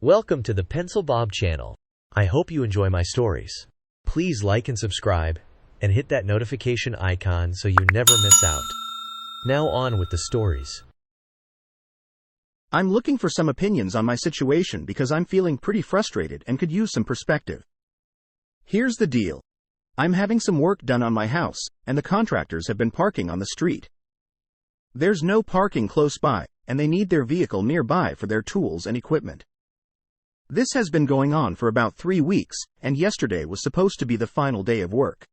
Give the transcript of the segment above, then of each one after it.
Welcome to the Pencil Bob channel. I hope you enjoy my stories. Please like and subscribe, and hit that notification icon so you never miss out. Now on with the stories. I'm looking for some opinions on my situation because I'm feeling pretty frustrated and could use some perspective. Here's the deal. I'm having some work done on my house, and the contractors have been parking on the street. There's no parking close by, and they need their vehicle nearby for their tools and equipment. This has been going on for about 3 weeks, and yesterday was supposed to be the final day of work.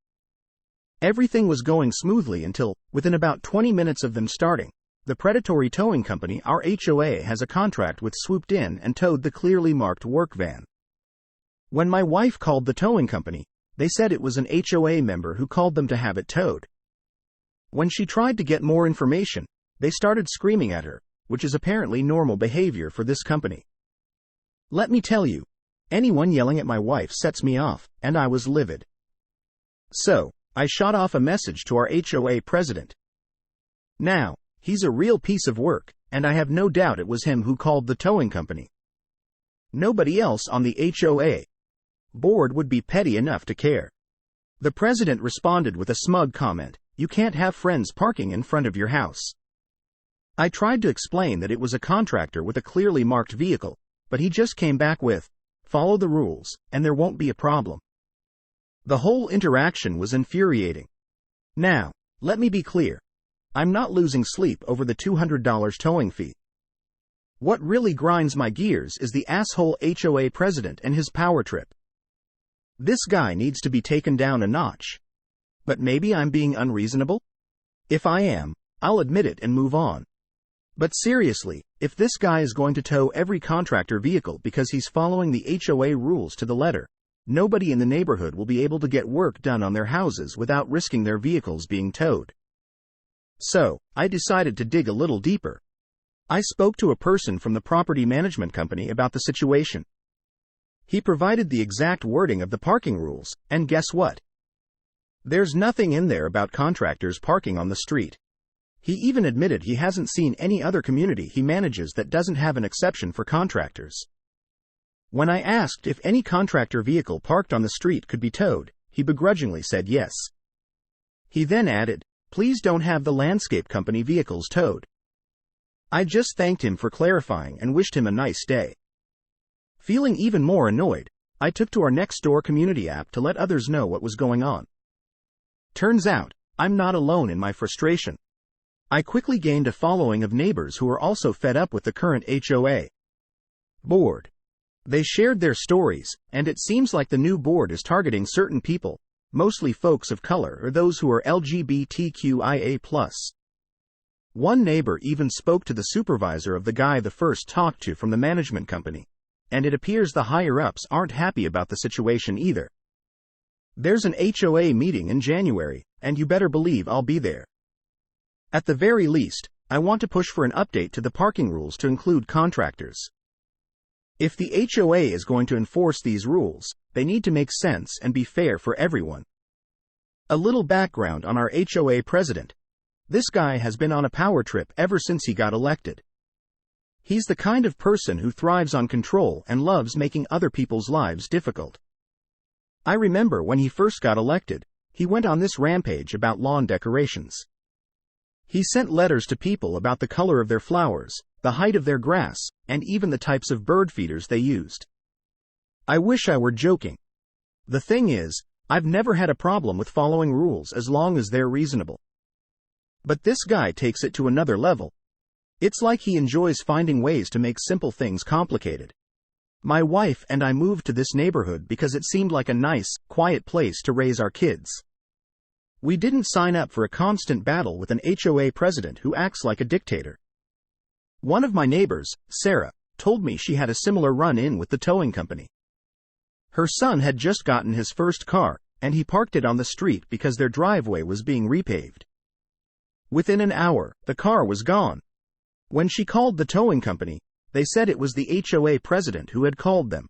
Everything was going smoothly until, within about 20 minutes of them starting, the predatory towing company, our HOA, has a contract with, swooped in and towed the clearly marked work van. When my wife called the towing company, they said it was an HOA member who called them to have it towed. When she tried to get more information, they started screaming at her, which is apparently normal behavior for this company. Let me tell you, anyone yelling at my wife sets me off, and I was livid. So, I shot off a message to our HOA president. Now, he's a real piece of work, and I have no doubt it was him who called the towing company. Nobody else on the HOA board would be petty enough to care. The president responded with a smug comment, "You can't have friends parking in front of your house." I tried to explain that it was a contractor with a clearly marked vehicle, but he just came back with, "Follow the rules, and there won't be a problem." The whole interaction was infuriating. Now, let me be clear. I'm not losing sleep over the $200 towing fee. What really grinds my gears is the asshole HOA president and his power trip. This guy needs to be taken down a notch. But maybe I'm being unreasonable? If I am, I'll admit it and move on. But seriously, if this guy is going to tow every contractor vehicle because he's following the HOA rules to the letter, nobody in the neighborhood will be able to get work done on their houses without risking their vehicles being towed. So, I decided to dig a little deeper. I spoke to a person from the property management company about the situation. He provided the exact wording of the parking rules, and guess what? There's nothing in there about contractors parking on the street. He even admitted he hasn't seen any other community he manages that doesn't have an exception for contractors. When I asked if any contractor vehicle parked on the street could be towed, he begrudgingly said yes. He then added, "Please don't have the landscape company vehicles towed." I just thanked him for clarifying and wished him a nice day. Feeling even more annoyed, I took to our Nextdoor community app to let others know what was going on. Turns out, I'm not alone in my frustration. I quickly gained a following of neighbors who are also fed up with the current HOA board. They shared their stories, and it seems like the new board is targeting certain people, mostly folks of color or those who are LGBTQIA+. One neighbor even spoke to the supervisor of the guy the first talked to from the management company, and it appears the higher-ups aren't happy about the situation either. There's an HOA meeting in January, and you better believe I'll be there. At the very least, I want to push for an update to the parking rules to include contractors. If the HOA is going to enforce these rules, they need to make sense and be fair for everyone. A little background on our HOA president. This guy has been on a power trip ever since he got elected. He's the kind of person who thrives on control and loves making other people's lives difficult. I remember when he first got elected, he went on this rampage about lawn decorations. He sent letters to people about the color of their flowers, the height of their grass, and even the types of bird feeders they used. I wish I were joking. The thing is, I've never had a problem with following rules as long as they're reasonable. But this guy takes it to another level. It's like he enjoys finding ways to make simple things complicated. My wife and I moved to this neighborhood because it seemed like a nice, quiet place to raise our kids. We didn't sign up for a constant battle with an HOA president who acts like a dictator. One of my neighbors, Sarah, told me she had a similar run-in with the towing company. Her son had just gotten his first car, and he parked it on the street because their driveway was being repaved. Within an hour, the car was gone. When she called the towing company, they said it was the HOA president who had called them.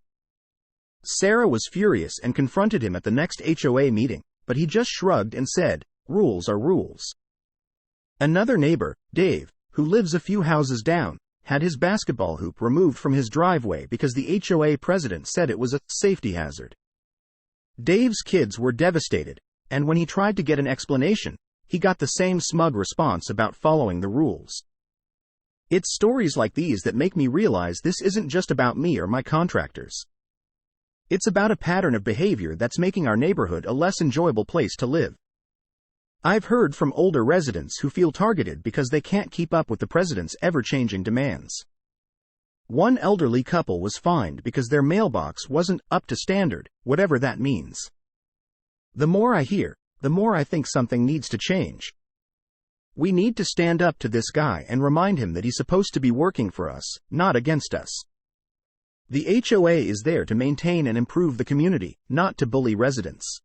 Sarah was furious and confronted him at the next HOA meeting, but he just shrugged and said, "Rules are rules." Another neighbor, Dave, who lives a few houses down, had his basketball hoop removed from his driveway because the HOA president said it was a safety hazard. Dave's kids were devastated, and when he tried to get an explanation, he got the same smug response about following the rules. It's stories like these that make me realize this isn't just about me or my contractors. It's about a pattern of behavior that's making our neighborhood a less enjoyable place to live. I've heard from older residents who feel targeted because they can't keep up with the president's ever-changing demands. One elderly couple was fined because their mailbox wasn't up to standard, whatever that means. The more I hear, the more I think something needs to change. We need to stand up to this guy and remind him that he's supposed to be working for us, not against us. The HOA is there to maintain and improve the community, not to bully residents.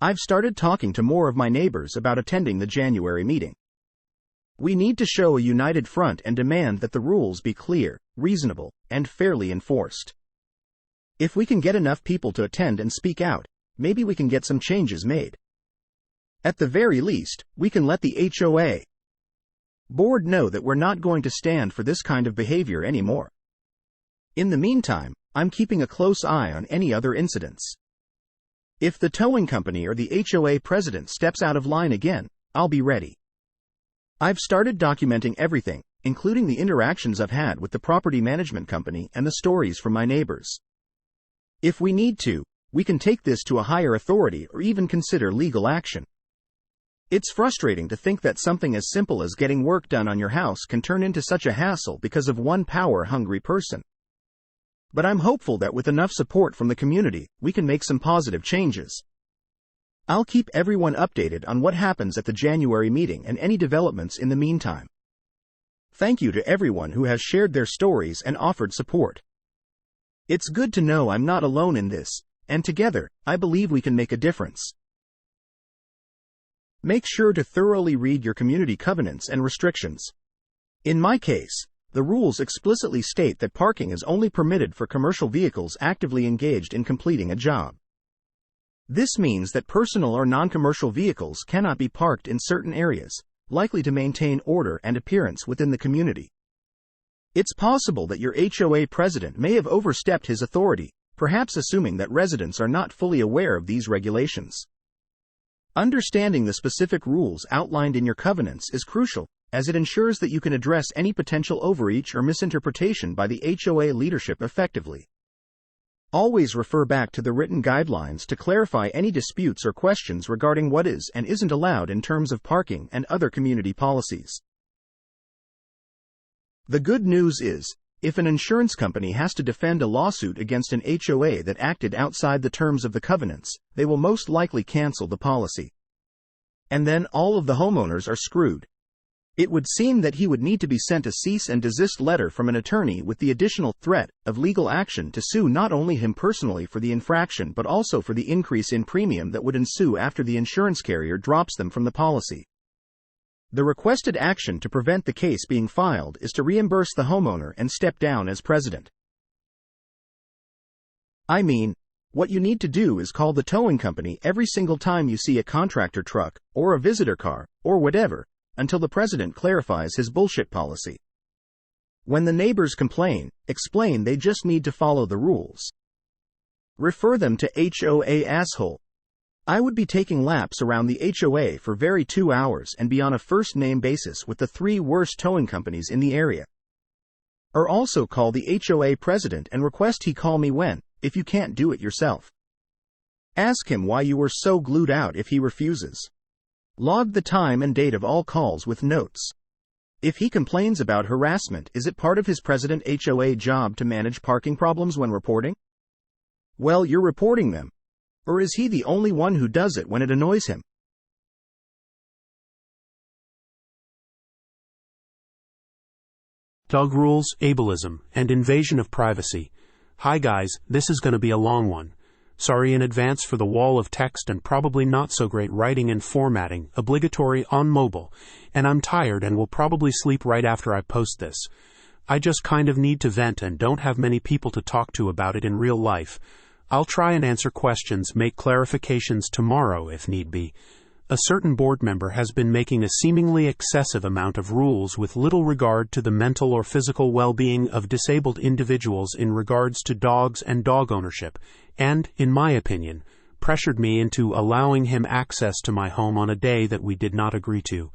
I've started talking to more of my neighbors about attending the January meeting. We need to show a united front and demand that the rules be clear, reasonable, and fairly enforced. If we can get enough people to attend and speak out, maybe we can get some changes made. At the very least, we can let the HOA board know that we're not going to stand for this kind of behavior anymore. In the meantime, I'm keeping a close eye on any other incidents. If the towing company or the HOA president steps out of line again, I'll be ready. I've started documenting everything, including the interactions I've had with the property management company and the stories from my neighbors. If we need to, we can take this to a higher authority or even consider legal action. It's frustrating to think that something as simple as getting work done on your house can turn into such a hassle because of one power-hungry person. But I'm hopeful that with enough support from the community, we can make some positive changes. I'll keep everyone updated on what happens at the January meeting and any developments in the meantime. Thank you to everyone who has shared their stories and offered support. It's good to know I'm not alone in this, and together, I believe we can make a difference. Make sure to thoroughly read your community covenants and restrictions. In my case, the rules explicitly state that parking is only permitted for commercial vehicles actively engaged in completing a job. This means that personal or non-commercial vehicles cannot be parked in certain areas, likely to maintain order and appearance within the community. It's possible that your HOA president may have overstepped his authority, perhaps assuming that residents are not fully aware of these regulations. Understanding the specific rules outlined in your covenants is crucial, as it ensures that you can address any potential overreach or misinterpretation by the HOA leadership effectively. Always refer back to the written guidelines to clarify any disputes or questions regarding what is and isn't allowed in terms of parking and other community policies. The good news is, if an insurance company has to defend a lawsuit against an HOA that acted outside the terms of the covenants, they will most likely cancel the policy. And then all of the homeowners are screwed. It would seem that he would need to be sent a cease and desist letter from an attorney with the additional threat of legal action to sue not only him personally for the infraction but also for the increase in premium that would ensue after the insurance carrier drops them from the policy. The requested action to prevent the case being filed is to reimburse the homeowner and step down as president. I mean, what you need to do is call the towing company every single time you see a contractor truck, or a visitor car, or whatever, until the president clarifies his bullshit policy. When the neighbors complain, explain they just need to follow the rules. Refer them to HOA asshole. I would be taking laps around the HOA for very 2 hours and be on a first-name basis with the 3 worst towing companies in the area. Or also call the HOA president and request he call me when, if you can't do it yourself. Ask him why you were so glued out if he refuses. Log the time and date of all calls with notes. If he complains about harassment, is it part of his president HOA job to manage parking problems when reporting? Well, you're reporting them. Or is he the only one who does it when it annoys him? Dog rules, ableism, and invasion of privacy. Hi guys, this is going to be a long one. Sorry in advance for the wall of text and probably not so great writing and formatting, obligatory on mobile, and I'm tired and will probably sleep right after I post this. I just kind of need to vent and don't have many people to talk to about it in real life. I'll try and answer questions, make clarifications tomorrow if need be. A certain board member has been making a seemingly excessive amount of rules with little regard to the mental or physical well-being of disabled individuals in regards to dogs and dog ownership, and, in my opinion, pressured me into allowing him access to my home on a day that we did not agree to.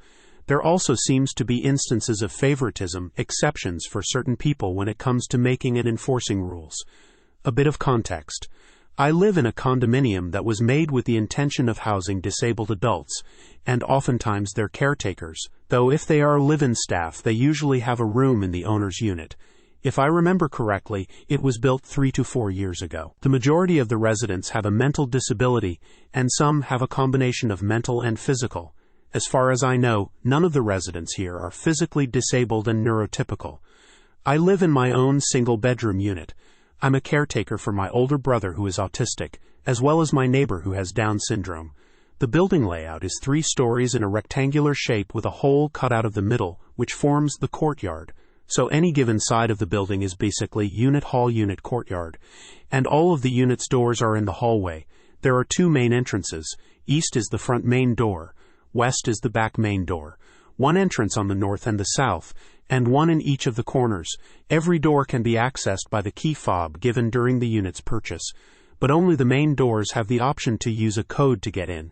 There also seems to be instances of favoritism, exceptions for certain people when it comes to making and enforcing rules. A bit of context. I live in a condominium that was made with the intention of housing disabled adults, and oftentimes their caretakers, though if they are live-in staff they usually have a room in the owner's unit. If I remember correctly, it was built 3 to 4 years ago. The majority of the residents have a mental disability, and some have a combination of mental and physical. As far as I know, none of the residents here are physically disabled and neurotypical. I live in my own single-bedroom unit. I'm a caretaker for my older brother who is autistic, as well as my neighbor who has Down syndrome. The building layout is 3 stories in a rectangular shape with a hole cut out of the middle, which forms the courtyard. So any given side of the building is basically unit hall, unit courtyard. And all of the units' doors are in the hallway. There are 2 main entrances. East is the front main door. West is the back main door. 1 entrance on the north and the south, and 1 in each of the corners. Every door can be accessed by the key fob given during the unit's purchase, but only the main doors have the option to use a code to get in.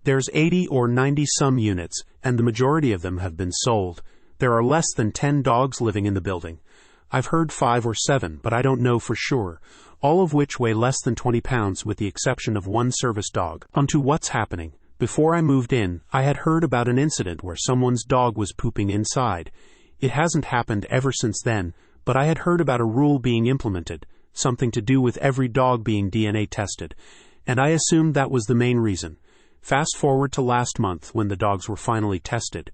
There's 80 or 90 some units, and the majority of them have been sold. There are less than 10 dogs living in the building. I've heard 5 or 7, but I don't know for sure, all of which weigh less than 20 pounds with the exception of 1 service dog. Onto what's happening. Before I moved in, I had heard about an incident where someone's dog was pooping inside. It hasn't happened ever since then, but I had heard about a rule being implemented, something to do with every dog being DNA tested, and I assumed that was the main reason. Fast forward to last month when the dogs were finally tested.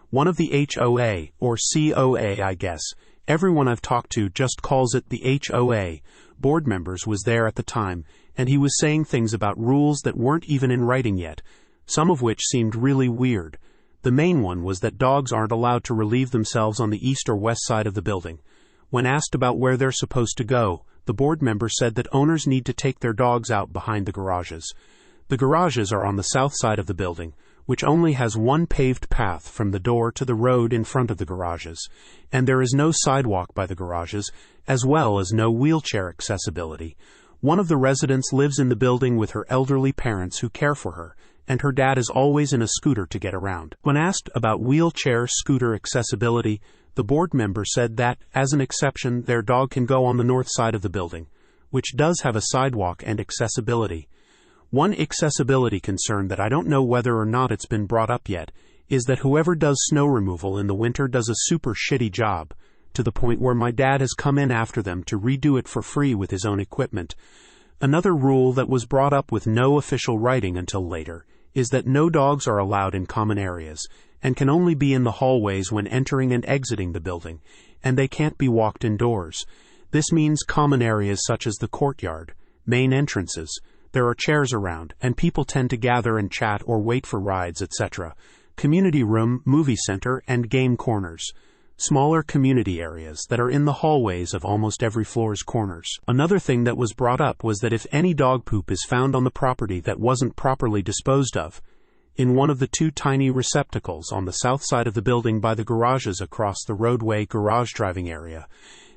One of the HOA, or COA I guess, everyone I've talked to just calls it the HOA, board members was there at the time, and he was saying things about rules that weren't even in writing yet, some of which seemed really weird. The main one was that dogs aren't allowed to relieve themselves on the east or west side of the building. When asked about where they're supposed to go, the board member said that owners need to take their dogs out behind the garages. The garages are on the south side of the building, which only has 1 paved path from the door to the road in front of the garages, and there is no sidewalk by the garages, as well as no wheelchair accessibility. One of the residents lives in the building with her elderly parents who care for her, and her dad is always in a scooter to get around. When asked about wheelchair scooter accessibility, the board member said that, as an exception, their dog can go on the north side of the building, which does have a sidewalk and accessibility. One accessibility concern that I don't know whether or not it's been brought up yet is that whoever does snow removal in the winter does a super shitty job, to the point where my dad has come in after them to redo it for free with his own equipment. Another rule that was brought up with no official writing until later is that no dogs are allowed in common areas and can only be in the hallways when entering and exiting the building, and they can't be walked indoors. This means common areas such as the courtyard, main entrances. There are chairs around, and people tend to gather and chat or wait for rides, etc. Community room, movie center, and game corners. Smaller community areas that are in the hallways of almost every floor's corners. Another thing that was brought up was that if any dog poop is found on the property that wasn't properly disposed of, in one of the 2 tiny receptacles on the south side of the building by the garages across the roadway garage driving area,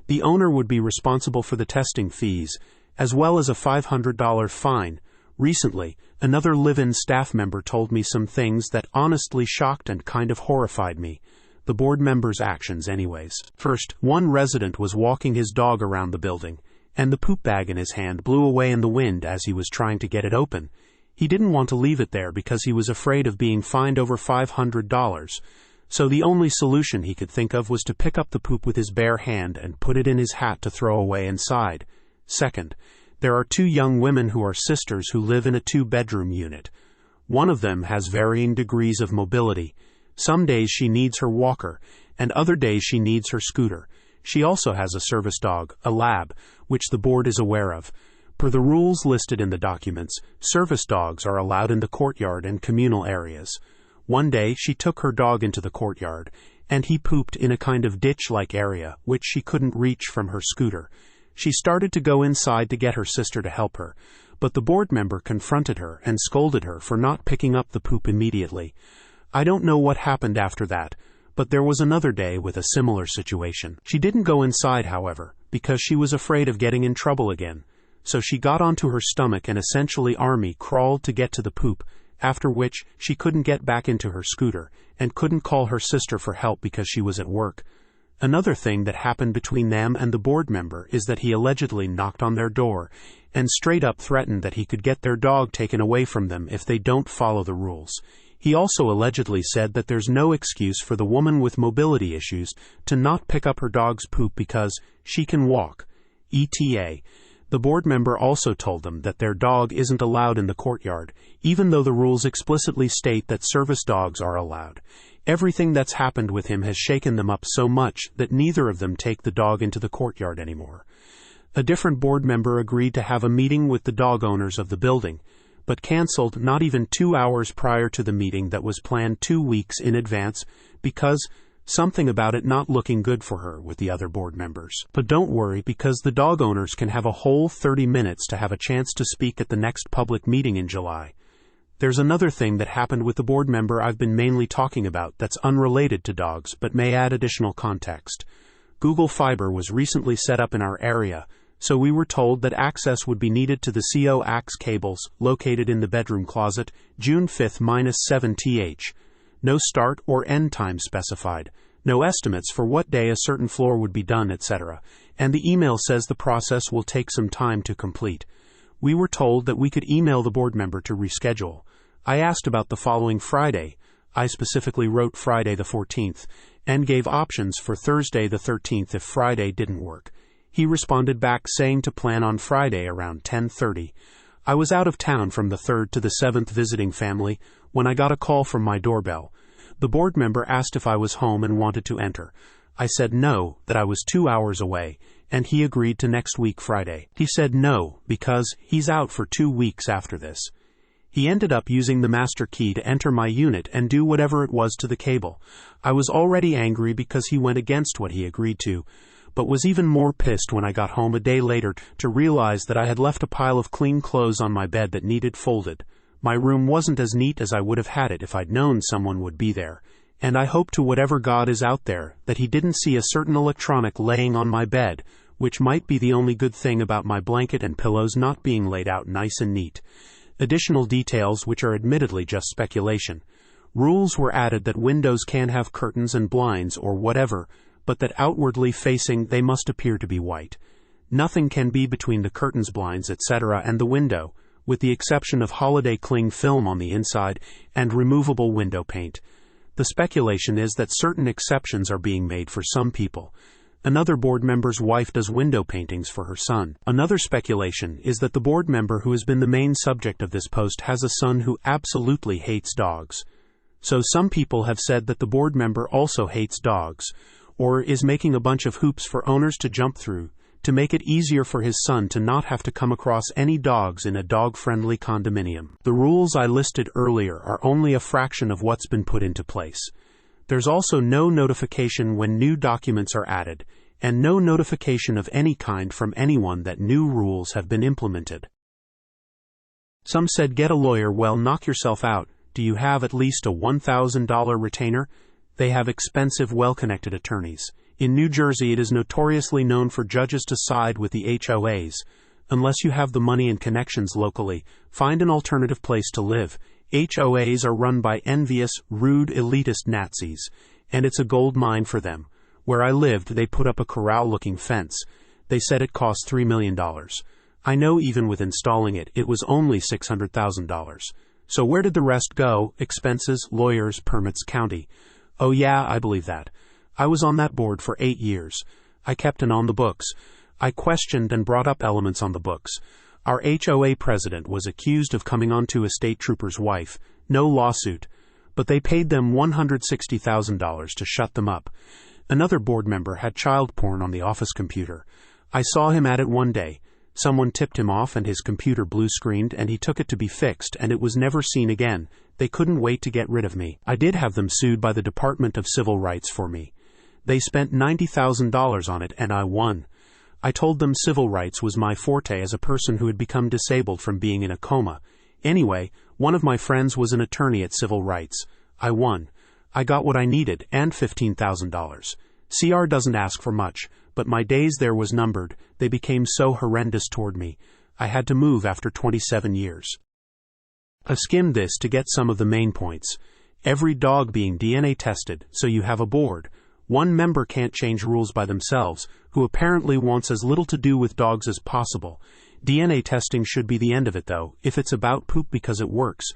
the owner would be responsible for the testing fees, as well as a $500 fine. Recently, another live-in staff member told me some things that honestly shocked and kind of horrified me. The board member's actions anyways. First, one resident was walking his dog around the building, and the poop bag in his hand blew away in the wind as he was trying to get it open. He didn't want to leave it there because he was afraid of being fined over $500, so the only solution he could think of was to pick up the poop with his bare hand and put it in his hat to throw away inside. Second, there are 2 young women who are sisters who live in a 2-bedroom unit. One of them has varying degrees of mobility. Some days she needs her walker, and other days she needs her scooter. She also has a service dog, a lab, which the board is aware of. Per the rules listed in the documents, service dogs are allowed in the courtyard and communal areas. One day she took her dog into the courtyard, and he pooped in a kind of ditch-like area, which she couldn't reach from her scooter. She started to go inside to get her sister to help her, but the board member confronted her and scolded her for not picking up the poop immediately. I don't know what happened after that, but there was another day with a similar situation. She didn't go inside, however, because she was afraid of getting in trouble again. So she got onto her stomach and essentially army crawled to get to the poop, after which she couldn't get back into her scooter and couldn't call her sister for help because she was at work. Another thing that happened between them and the board member is that he allegedly knocked on their door and straight up threatened that he could get their dog taken away from them if they don't follow the rules. He also allegedly said that there's no excuse for the woman with mobility issues to not pick up her dog's poop because she can walk. ETA. The board member also told them that their dog isn't allowed in the courtyard, even though the rules explicitly state that service dogs are allowed. Everything that's happened with him has shaken them up so much that neither of them take the dog into the courtyard anymore. A different board member agreed to have a meeting with the dog owners of the building, but canceled not even 2 hours prior to the meeting that was planned 2 weeks in advance because something about it not looking good for her with the other board members. But don't worry, because the dog owners can have a whole 30 minutes to have a chance to speak at the next public meeting in July. There's another thing that happened with the board member I've been mainly talking about that's unrelated to dogs but may add additional context. Google Fiber was recently set up in our area, so we were told that access would be needed to the coax cables located in the bedroom closet, June 5th-7th. No start or end time specified, no estimates for what day a certain floor would be done, etc., and the email says the process will take some time to complete. We were told that we could email the board member to reschedule. I asked about the following Friday. I specifically wrote Friday the 14th, and gave options for Thursday the 13th if Friday didn't work. He responded back saying to plan on Friday around 10:30. I was out of town from the 3rd to the 7th visiting family when I got a call from my doorbell. The board member asked if I was home and wanted to enter. I said no, that I was 2 hours away, and he agreed to next week Friday. He said no, because he's out for 2 weeks after this. He ended up using the master key to enter my unit and do whatever it was to the cable. I was already angry because he went against what he agreed to, but was even more pissed when I got home a day later to realize that I had left a pile of clean clothes on my bed that needed folded. My room wasn't as neat as I would have had it if I'd known someone would be there, and I hope to whatever God is out there that he didn't see a certain electronic laying on my bed, which might be the only good thing about my blanket and pillows not being laid out nice and neat. Additional details, which are admittedly just speculation. Rules were added that windows can have curtains and blinds or whatever, but that outwardly facing they must appear to be white. Nothing can be between the curtains, blinds, etc. and the window, with the exception of holiday cling film on the inside and removable window paint. The speculation is that certain exceptions are being made for some people. Another board member's wife does window paintings for her son. Another speculation is that the board member who has been the main subject of this post has a son who absolutely hates dogs. So some people have said that the board member also hates dogs, or is making a bunch of hoops for owners to jump through to make it easier for his son to not have to come across any dogs in a dog-friendly condominium. The rules I listed earlier are only a fraction of what's been put into place. There's also no notification when new documents are added, and no notification of any kind from anyone that new rules have been implemented. Some said get a lawyer. Well, knock yourself out. Do you have at least a $1,000 retainer? They have expensive, well-connected attorneys. In New Jersey, it is notoriously known for judges to side with the HOAs. Unless you have the money and connections locally, find an alternative place to live. HOAs are run by envious, rude, elitist Nazis, and it's a gold mine for them. Where I lived, they put up a corral-looking fence. They said it cost $3 million. I know even with installing it, it was only $600,000. So where did the rest go? Expenses, lawyers, permits, county. Oh yeah, I believe that. I was on that board for 8 years. I kept an on the books. I questioned and brought up elements on the books. Our HOA president was accused of coming onto a state trooper's wife. No lawsuit. But they paid them $160,000 to shut them up. Another board member had child porn on the office computer. I saw him at it one day. Someone tipped him off and his computer blue-screened and he took it to be fixed and it was never seen again. They couldn't wait to get rid of me. I did have them sued by the Department of Civil Rights for me. They spent $90,000 on it and I won. I told them civil rights was my forte as a person who had become disabled from being in a coma. Anyway, one of my friends was an attorney at civil rights. I won. I got what I needed, and $15,000. CR doesn't ask for much, but my days there was numbered. They became so horrendous toward me. I had to move after 27 years. I skimmed this to get some of the main points. Every dog being DNA tested, so you have a board. One member can't change rules by themselves, who apparently wants as little to do with dogs as possible. DNA testing should be the end of it, though, if it's about poop because it works.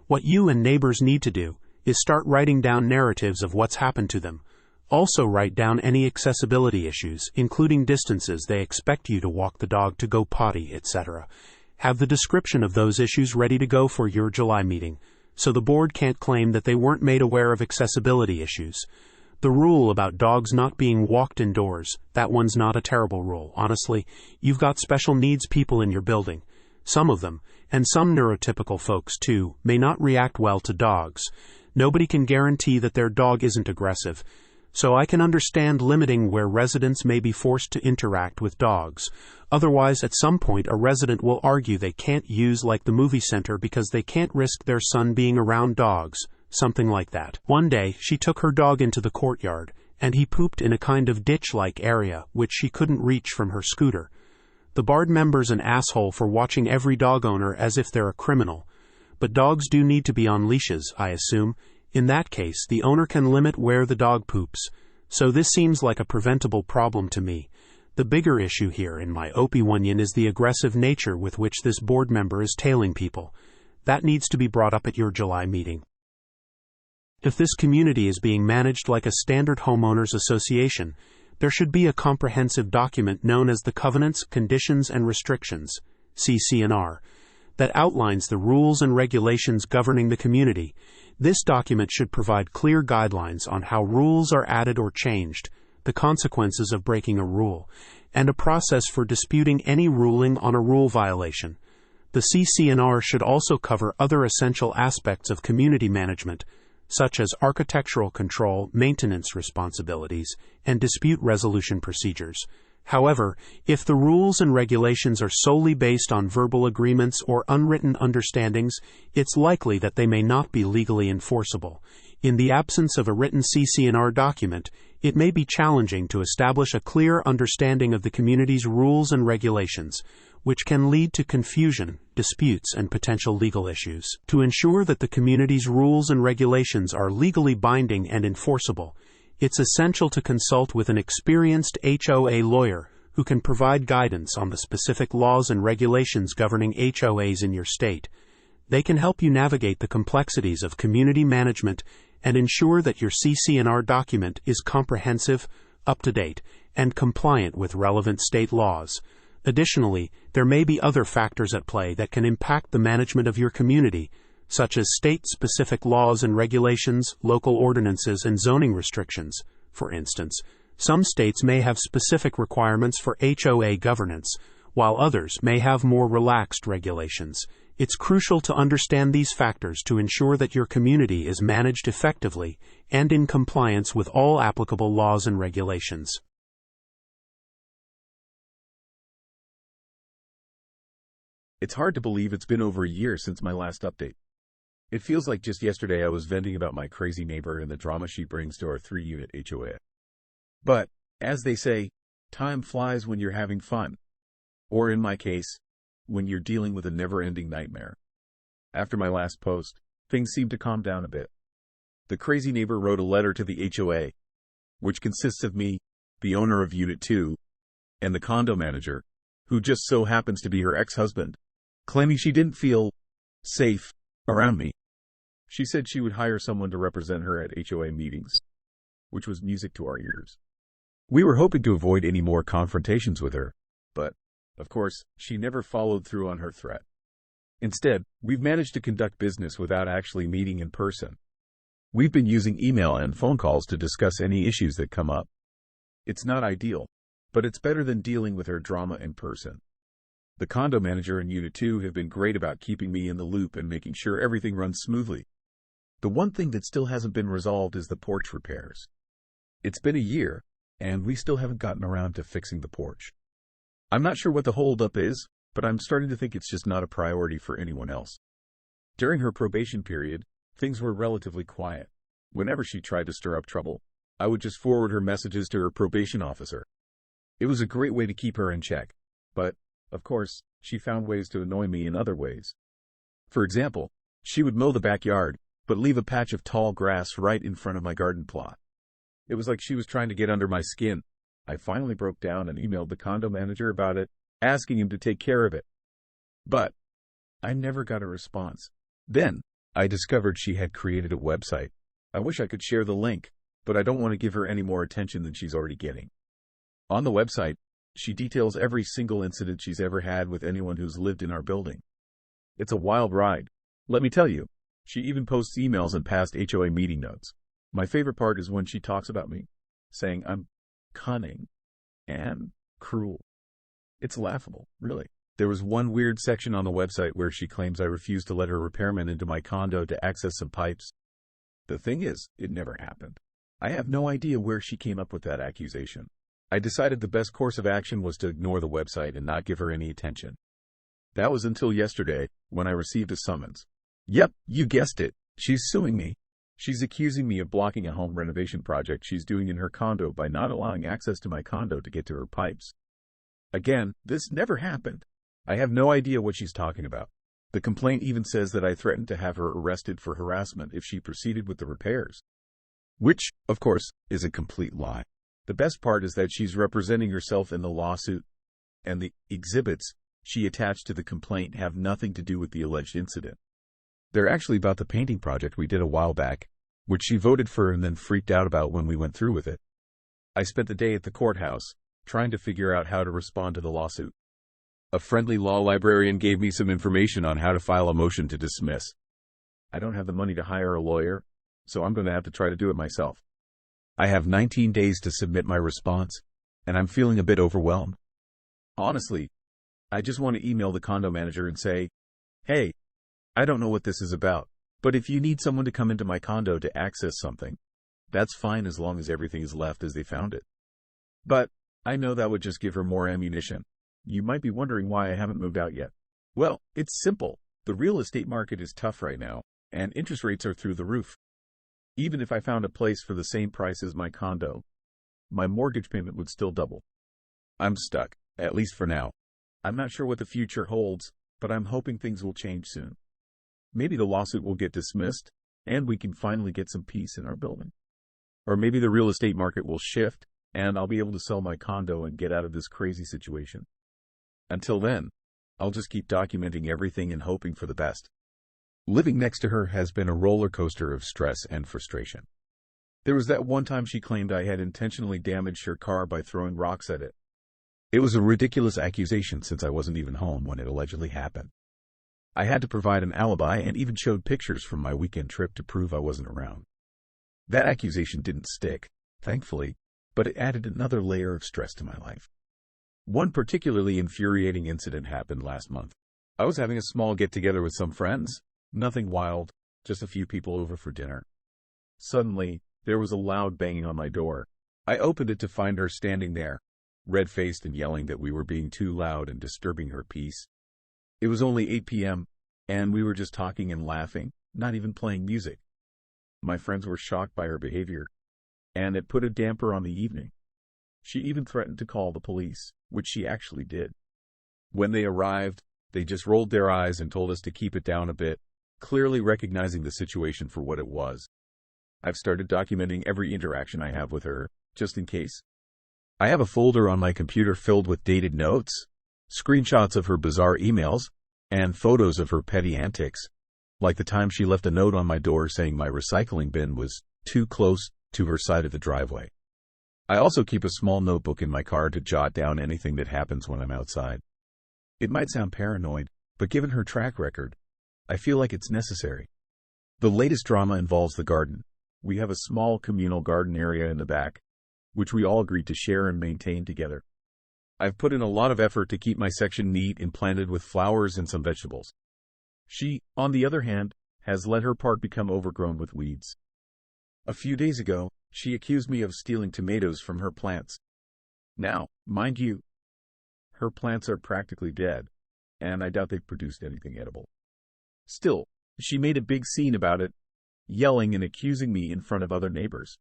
What you and neighbors need to do is start writing down narratives of what's happened to them. Also write down any accessibility issues, including distances they expect you to walk the dog to go potty, etc. Have the description of those issues ready to go for your July meeting, so the board can't claim that they weren't made aware of accessibility issues. The rule about dogs not being walked indoors, that one's not a terrible rule, honestly. You've got special needs people in your building. Some of them, and some neurotypical folks too, may not react well to dogs. Nobody can guarantee that their dog isn't aggressive, so I can understand limiting where residents may be forced to interact with dogs. Otherwise, at some point, a resident will argue they can't use like the movie center because they can't risk their son being around dogs, something like that. One day, she took her dog into the courtyard, and he pooped in a kind of ditch-like area, which she couldn't reach from her scooter. The board member's an asshole for watching every dog owner as if they're a criminal. But dogs do need to be on leashes, I assume. In that case, the owner can limit where the dog poops. So this seems like a preventable problem to me. The bigger issue here, in my opinion, is the aggressive nature with which this board member is tailing people. That needs to be brought up at your July meeting. If this community is being managed like a standard homeowners association, there should be a comprehensive document known as the Covenants, Conditions, and Restrictions, CC&R, that outlines the rules and regulations governing the community. This document should provide clear guidelines on how rules are added or changed, the consequences of breaking a rule, and a process for disputing any ruling on a rule violation. The CC&R should also cover other essential aspects of community management, such as architectural control, maintenance responsibilities, and dispute resolution procedures. However, if the rules and regulations are solely based on verbal agreements or unwritten understandings, it's likely that they may not be legally enforceable. In the absence of a written CC&R document, it may be challenging to establish a clear understanding of the community's rules and regulations, which can lead to confusion, disputes, and potential legal issues. To ensure that the community's rules and regulations are legally binding and enforceable, it's essential to consult with an experienced HOA lawyer who can provide guidance on the specific laws and regulations governing HOAs in your state. They can help you navigate the complexities of community management and ensure that your CC&R document is comprehensive, up-to-date, and compliant with relevant state laws. Additionally, there may be other factors at play that can impact the management of your community, such as state-specific laws and regulations, local ordinances, and zoning restrictions. For instance, some states may have specific requirements for HOA governance, while others may have more relaxed regulations. It's crucial to understand these factors to ensure that your community is managed effectively and in compliance with all applicable laws and regulations. It's hard to believe it's been over a year since my last update. It feels like just yesterday I was venting about my crazy neighbor and the drama she brings to our 3-unit HOA. But, as they say, time flies when you're having fun. Or in my case, when you're dealing with a never-ending nightmare. After my last post, things seemed to calm down a bit. The crazy neighbor wrote a letter to the HOA, which consists of me, the owner of Unit 2, and the condo manager, who just so happens to be her ex-husband, claiming she didn't feel safe around me. She said she would hire someone to represent her at HOA meetings, which was music to our ears. We were hoping to avoid any more confrontations with her, but, of course, she never followed through on her threat. Instead, we've managed to conduct business without actually meeting in person. We've been using email and phone calls to discuss any issues that come up. It's not ideal, but it's better than dealing with her drama in person. The condo manager and Unit 2 have been great about keeping me in the loop and making sure everything runs smoothly. The one thing that still hasn't been resolved is the porch repairs. It's been a year, and we still haven't gotten around to fixing the porch. I'm not sure what the holdup is, but I'm starting to think it's just not a priority for anyone else. During her probation period, things were relatively quiet. Whenever she tried to stir up trouble, I would just forward her messages to her probation officer. It was a great way to keep her in check, but, of course, she found ways to annoy me in other ways. For example, she would mow the backyard, but leave a patch of tall grass right in front of my garden plot. It was like she was trying to get under my skin. I finally broke down and emailed the condo manager about it, asking him to take care of it. But I never got a response. Then I discovered she had created a website. I wish I could share the link, but I don't want to give her any more attention than she's already getting. On the website, she details every single incident she's ever had with anyone who's lived in our building. It's a wild ride. Let me tell you, she even posts emails and past HOA meeting notes. My favorite part is when she talks about me, saying I'm cunning and cruel. It's laughable, really. There was one weird section on the website where she claims I refused to let her repairman into my condo to access some pipes. The thing is, it never happened. I have no idea where she came up with that accusation. I decided the best course of action was to ignore the website and not give her any attention. That was until yesterday, when I received a summons. Yep, you guessed it. She's suing me. She's accusing me of blocking a home renovation project she's doing in her condo by not allowing access to my condo to get to her pipes. Again, this never happened. I have no idea what she's talking about. The complaint even says that I threatened to have her arrested for harassment if she proceeded with the repairs. Which, of course, is a complete lie. The best part is that she's representing herself in the lawsuit, and the exhibits she attached to the complaint have nothing to do with the alleged incident. They're actually about the painting project we did a while back, which she voted for and then freaked out about when we went through with it. I spent the day at the courthouse, trying to figure out how to respond to the lawsuit. A friendly law librarian gave me some information on how to file a motion to dismiss. I don't have the money to hire a lawyer, so I'm going to have to try to do it myself. I have 19 days to submit my response, and I'm feeling a bit overwhelmed. Honestly, I just want to email the condo manager and say, hey, I don't know what this is about, but if you need someone to come into my condo to access something, that's fine as long as everything is left as they found it. But I know that would just give her more ammunition. You might be wondering why I haven't moved out yet. Well, it's simple. The real estate market is tough right now, and interest rates are through the roof. Even if I found a place for the same price as my condo, my mortgage payment would still double. I'm stuck, at least for now. I'm not sure what the future holds, but I'm hoping things will change soon. Maybe the lawsuit will get dismissed, and we can finally get some peace in our building. Or maybe the real estate market will shift, and I'll be able to sell my condo and get out of this crazy situation. Until then, I'll just keep documenting everything and hoping for the best. Living next to her has been a roller coaster of stress and frustration. There was that one time she claimed I had intentionally damaged her car by throwing rocks at it. It was a ridiculous accusation since I wasn't even home when it allegedly happened. I had to provide an alibi and even showed pictures from my weekend trip to prove I wasn't around. That accusation didn't stick, thankfully, but it added another layer of stress to my life. One particularly infuriating incident happened last month. I was having a small get-together with some friends. Nothing wild, just a few people over for dinner. Suddenly, there was a loud banging on my door. I opened it to find her standing there, red-faced and yelling that we were being too loud and disturbing her peace. It was only 8 p.m., and we were just talking and laughing, not even playing music. My friends were shocked by her behavior, and it put a damper on the evening. She even threatened to call the police, which she actually did. When they arrived, they just rolled their eyes and told us to keep it down a bit, clearly recognizing the situation for what it was. I've started documenting every interaction I have with her, just in case. I have a folder on my computer filled with dated notes, screenshots of her bizarre emails, and photos of her petty antics, like the time she left a note on my door saying my recycling bin was too close to her side of the driveway. I also keep a small notebook in my car to jot down anything that happens when I'm outside. It might sound paranoid, but given her track record, I feel like it's necessary. The latest drama involves the garden. We have a small communal garden area in the back, which we all agreed to share and maintain together. I've put in a lot of effort to keep my section neat and planted with flowers and some vegetables. She, on the other hand, has let her part become overgrown with weeds. A few days ago, she accused me of stealing tomatoes from her plants. Now, mind you, Her plants are practically dead, and I doubt they've produced anything edible. Still, she made a big scene about it, yelling and accusing me in front of other neighbors.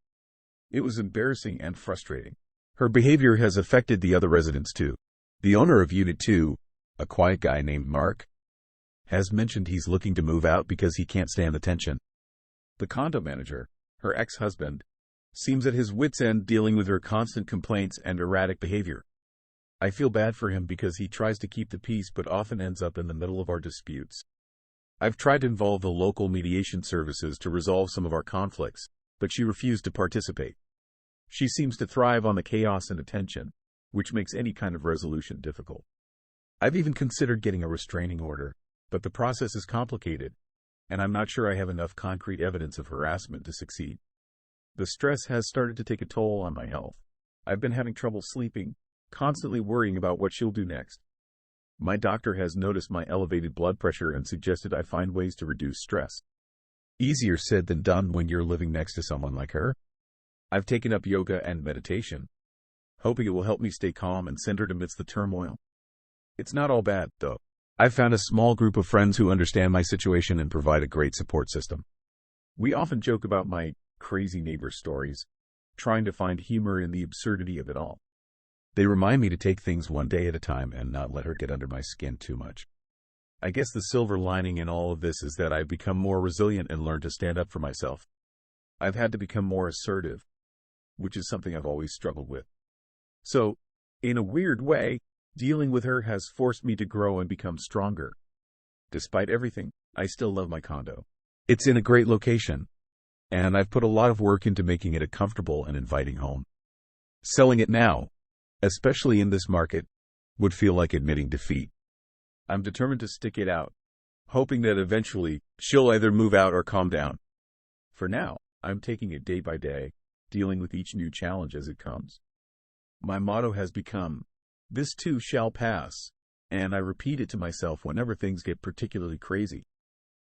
It was embarrassing and frustrating. Her behavior has affected the other residents too. The owner of Unit 2, a quiet guy named Mark, has mentioned he's looking to move out because he can't stand the tension. The condo manager, her ex-husband, seems at his wit's end dealing with her constant complaints and erratic behavior. I feel bad for him because he tries to keep the peace but often ends up in the middle of our disputes. I've tried to involve the local mediation services to resolve some of our conflicts, but she refused to participate. She seems to thrive on the chaos and attention, which makes any kind of resolution difficult. I've even considered getting a restraining order, but the process is complicated, and I'm not sure I have enough concrete evidence of harassment to succeed. The stress has started to take a toll on my health. I've been having trouble sleeping, constantly worrying about what she'll do next. My doctor has noticed my elevated blood pressure and suggested I find ways to reduce stress. Easier said than done when you're living next to someone like her. I've taken up yoga and meditation, hoping it will help me stay calm and centered amidst the turmoil. It's not all bad, though. I've found a small group of friends who understand my situation and provide a great support system. We often joke about my crazy neighbor stories, trying to find humor in the absurdity of it all. They remind me to take things one day at a time and not let her get under my skin too much. I guess the silver lining in all of this is that I've become more resilient and learned to stand up for myself. I've had to become more assertive, which is something I've always struggled with. So, in a weird way, dealing with her has forced me to grow and become stronger. Despite everything, I still love my condo. It's in a great location, and I've put a lot of work into making it a comfortable and inviting home. Selling it now, especially in this market, would feel like admitting defeat. I'm determined to stick it out, hoping that eventually she'll either move out or calm down. For now, I'm taking it day by day, dealing with each new challenge as it comes. My motto has become, "This too shall pass," and I repeat it to myself whenever things get particularly crazy.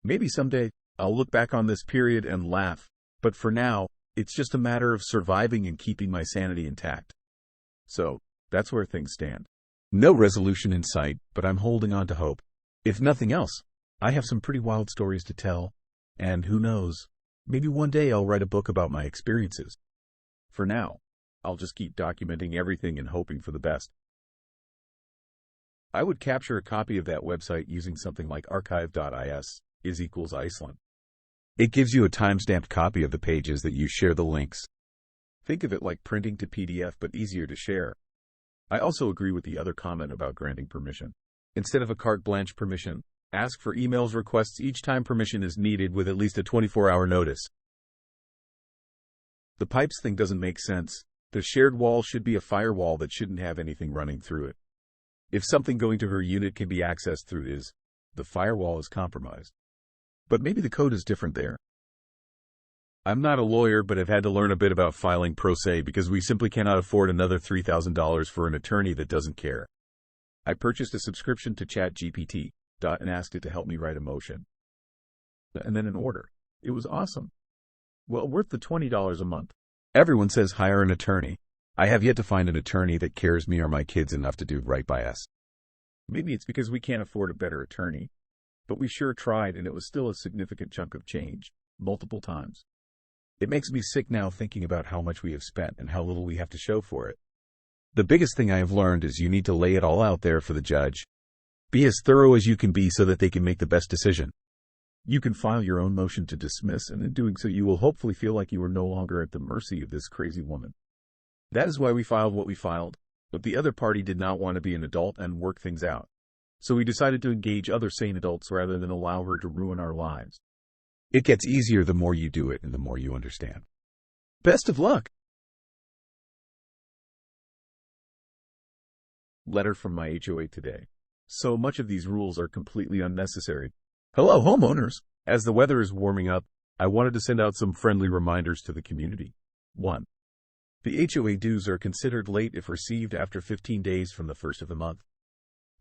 Maybe someday, I'll look back on this period and laugh, but for now, it's just a matter of surviving and keeping my sanity intact. So, that's where things stand. No resolution in sight, but I'm holding on to hope. If nothing else, I have some pretty wild stories to tell, and who knows, maybe one day I'll write a book about my experiences. For now, I'll just keep documenting everything and hoping for the best. I would capture a copy of that website using something like archive.is = Iceland. It gives you a time-stamped copy of the pages that you share the links. Think of it like printing to PDF but easier to share. I also agree with the other comment about granting permission. Instead of a carte blanche permission, ask for emails requests each time permission is needed with at least a 24-hour notice. The pipes thing doesn't make sense. The shared wall should be a firewall that shouldn't have anything running through it. If something going to her unit can be accessed through it, the firewall is compromised. But maybe the code is different there. I'm not a lawyer, but have had to learn a bit about filing pro se because we simply cannot afford another $3,000 for an attorney that doesn't care. I purchased a subscription to ChatGPT and asked it to help me write a motion. And then an order. It was awesome. Well, worth the $20 a month. Everyone says hire an attorney. I have yet to find an attorney that cares me or my kids enough to do right by us. Maybe it's because we can't afford a better attorney. But we sure tried, and it was still a significant chunk of change, multiple times. It makes me sick now thinking about how much we have spent and how little we have to show for it. The biggest thing I have learned is you need to lay it all out there for the judge. Be as thorough as you can be so that they can make the best decision. You can file your own motion to dismiss, and in doing so you will hopefully feel like you are no longer at the mercy of this crazy woman. That is why we filed what we filed, but the other party did not want to be an adult and work things out. So we decided to engage other sane adults rather than allow her to ruin our lives. It gets easier the more you do it and the more you understand. Best of luck! Letter from my HOA today. So much of these rules are completely unnecessary. Hello, homeowners! As the weather is warming up, I wanted to send out some friendly reminders to the community. 1. The HOA dues are considered late if received after 15 days from the first of the month.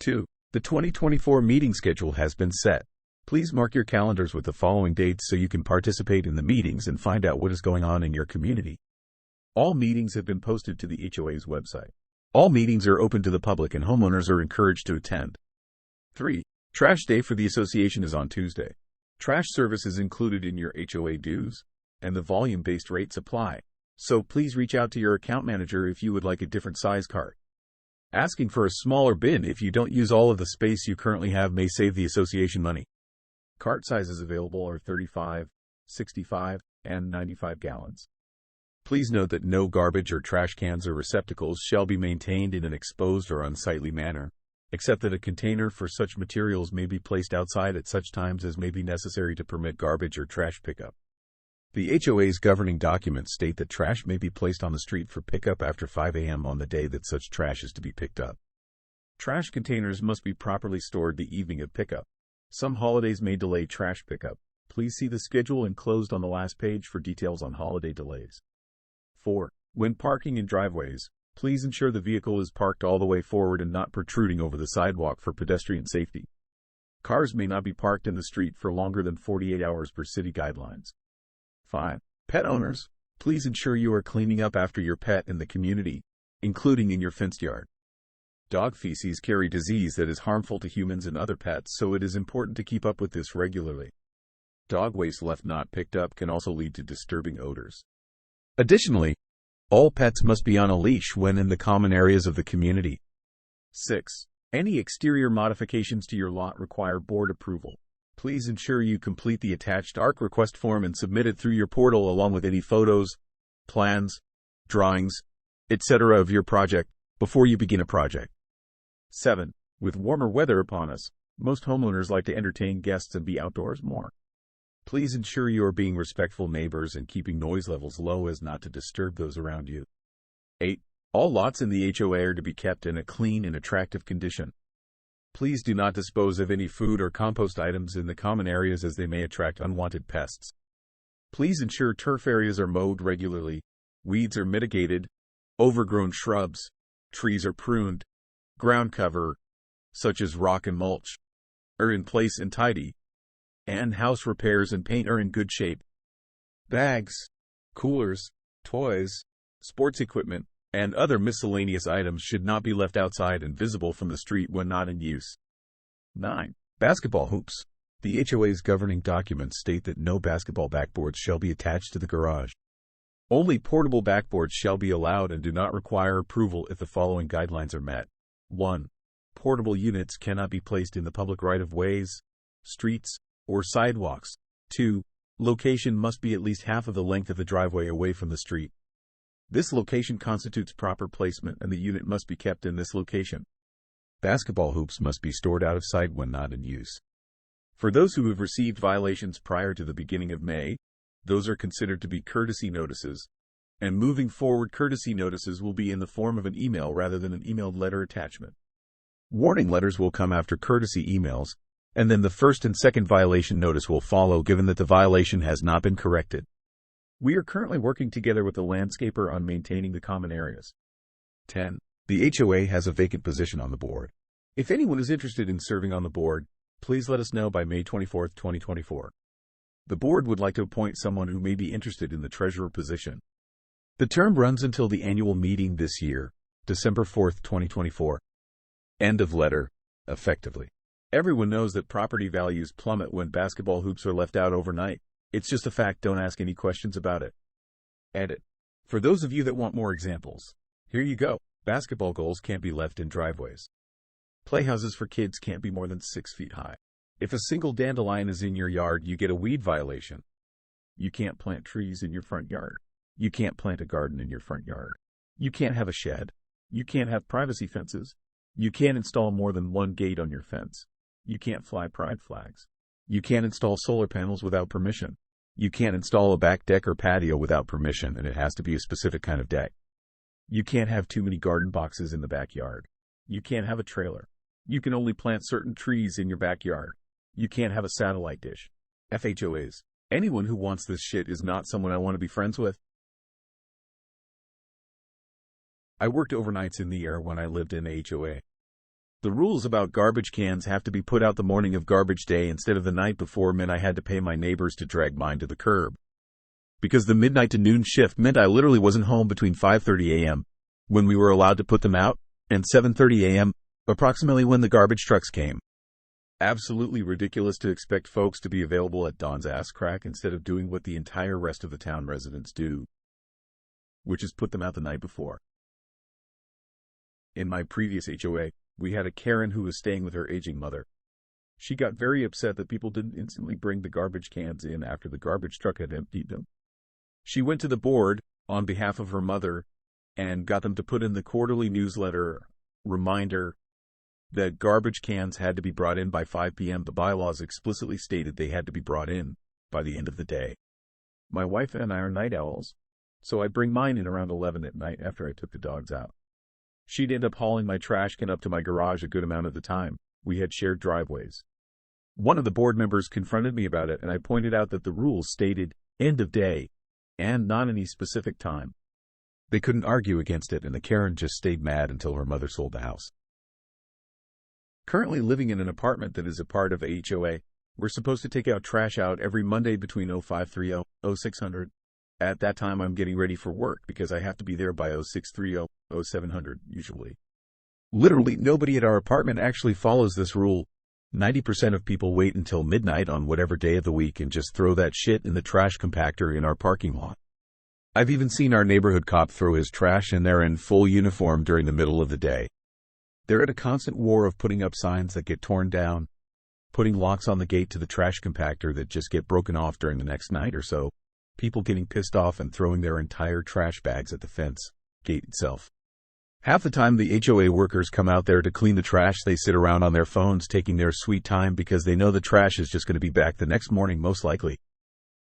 2. The 2024 meeting schedule has been set. Please mark your calendars with the following dates so you can participate in the meetings and find out what is going on in your community. All meetings have been posted to the HOA's website. All meetings are open to the public and homeowners are encouraged to attend. 3. Trash day for the association is on Tuesday. Trash service is included in your HOA dues, and the volume-based rates apply. So please reach out to your account manager if you would like a different size cart. Asking for a smaller bin if you don't use all of the space you currently have may save the association money. Cart sizes available are 35, 65, and 95 gallons. Please note that no garbage or trash cans or receptacles shall be maintained in an exposed or unsightly manner, except that a container for such materials may be placed outside at such times as may be necessary to permit garbage or trash pickup. The HOA's governing documents state that trash may be placed on the street for pickup after 5 a.m. on the day that such trash is to be picked up. Trash containers must be properly stored the evening of pickup. Some holidays may delay trash pickup. Please see the schedule enclosed on the last page for details on holiday delays. 4. When parking in driveways, please ensure the vehicle is parked all the way forward and not protruding over the sidewalk for pedestrian safety. Cars may not be parked in the street for longer than 48 hours per city guidelines. 5. Pet owners, please ensure you are cleaning up after your pet in the community, including in your fenced yard. Dog feces carry disease that is harmful to humans and other pets, so it is important to keep up with this regularly. Dog waste left not picked up can also lead to disturbing odors. Additionally, all pets must be on a leash when in the common areas of the community. 6. Any exterior modifications to your lot require board approval. Please ensure you complete the attached ARC request form and submit it through your portal along with any photos, plans, drawings, etc. of your project before you begin a project. 7. With warmer weather upon us, most homeowners like to entertain guests and be outdoors more. Please ensure you are being respectful neighbors and keeping noise levels low as not to disturb those around you. 8. All lots in the HOA are to be kept in a clean and attractive condition. Please do not dispose of any food or compost items in the common areas as they may attract unwanted pests. Please ensure turf areas are mowed regularly, weeds are mitigated, overgrown shrubs, trees are pruned, ground cover, such as rock and mulch, are in place and tidy, and house repairs and paint are in good shape. Bags, coolers, toys, sports equipment, and other miscellaneous items should not be left outside and visible from the street when not in use. 9. Basketball hoops. The HOA's governing documents state that no basketball backboards shall be attached to the garage. Only portable backboards shall be allowed and do not require approval if the following guidelines are met. 1. Portable units cannot be placed in the public right-of-ways, streets, or sidewalks. 2. Location must be at least half of the length of the driveway away from the street. This location constitutes proper placement and the unit must be kept in this location. Basketball hoops must be stored out of sight when not in use. For those who have received violations prior to the beginning of May, those are considered to be courtesy notices, and moving forward courtesy notices will be in the form of an email rather than an emailed letter attachment. Warning letters will come after courtesy emails, and then the first and second violation notice will follow given that the violation has not been corrected. We are currently working together with the landscaper on maintaining the common areas. 10. The HOA has a vacant position on the board. If anyone is interested in serving on the board, please let us know by May 24, 2024. The board would like to appoint someone who may be interested in the treasurer position. The term runs until the annual meeting this year, December 4, 2024. End of letter, effectively. Everyone knows that property values plummet when basketball hoops are left out overnight. It's just a fact, don't ask any questions about it. Edit. For those of you that want more examples, here you go. Basketball goals can't be left in driveways. Playhouses for kids can't be more than 6 feet high. If a single dandelion is in your yard, you get a weed violation. You can't plant trees in your front yard. You can't plant a garden in your front yard. You can't have a shed. You can't have privacy fences. You can't install more than one gate on your fence. You can't fly pride flags. You can't install solar panels without permission. You can't install a back deck or patio without permission, and it has to be a specific kind of deck. You can't have too many garden boxes in the backyard. You can't have a trailer. You can only plant certain trees in your backyard. You can't have a satellite dish. FHOAs. Anyone who wants this shit is not someone I want to be friends with. I worked overnights in the air when I lived in a HOA. The rules about garbage cans have to be put out the morning of garbage day instead of the night before meant I had to pay my neighbors to drag mine to the curb. Because the midnight to noon shift meant I literally wasn't home between 5:30 a.m. when we were allowed to put them out, and 7:30 a.m., approximately when the garbage trucks came. Absolutely ridiculous to expect folks to be available at dawn's ass crack instead of doing what the entire rest of the town residents do, which is put them out the night before. In my previous HOA, we had a Karen who was staying with her aging mother. She got very upset that people didn't instantly bring the garbage cans in after the garbage truck had emptied them. She went to the board on behalf of her mother and got them to put in the quarterly newsletter reminder that garbage cans had to be brought in by 5 p.m. The bylaws explicitly stated they had to be brought in by the end of the day. My wife and I are night owls, so I bring mine in around 11 at night after I took the dogs out. She'd end up hauling my trash can up to my garage a good amount of the time. We had shared driveways. One of the board members confronted me about it, and I pointed out that the rules stated end of day and not any specific time. They couldn't argue against it, and the Karen just stayed mad until her mother sold the house. Currently living in an apartment that is a part of a HOA, we're supposed to take out trash out every Monday between 0530 0600. At that time, I'm getting ready for work because I have to be there by 0630 0700 usually. Literally nobody at our apartment actually follows this rule. 90% of people wait until midnight on whatever day of the week and just throw that shit in the trash compactor in our parking lot. I've even seen our neighborhood cop throw his trash in there in full uniform during the middle of the day. They're at a constant war of putting up signs that get torn down, putting locks on the gate to the trash compactor that just get broken off during the next night or so, people getting pissed off and throwing their entire trash bags at the fence gate itself. Half the time the HOA workers come out there to clean the trash, they sit around on their phones taking their sweet time because they know the trash is just going to be back the next morning most likely.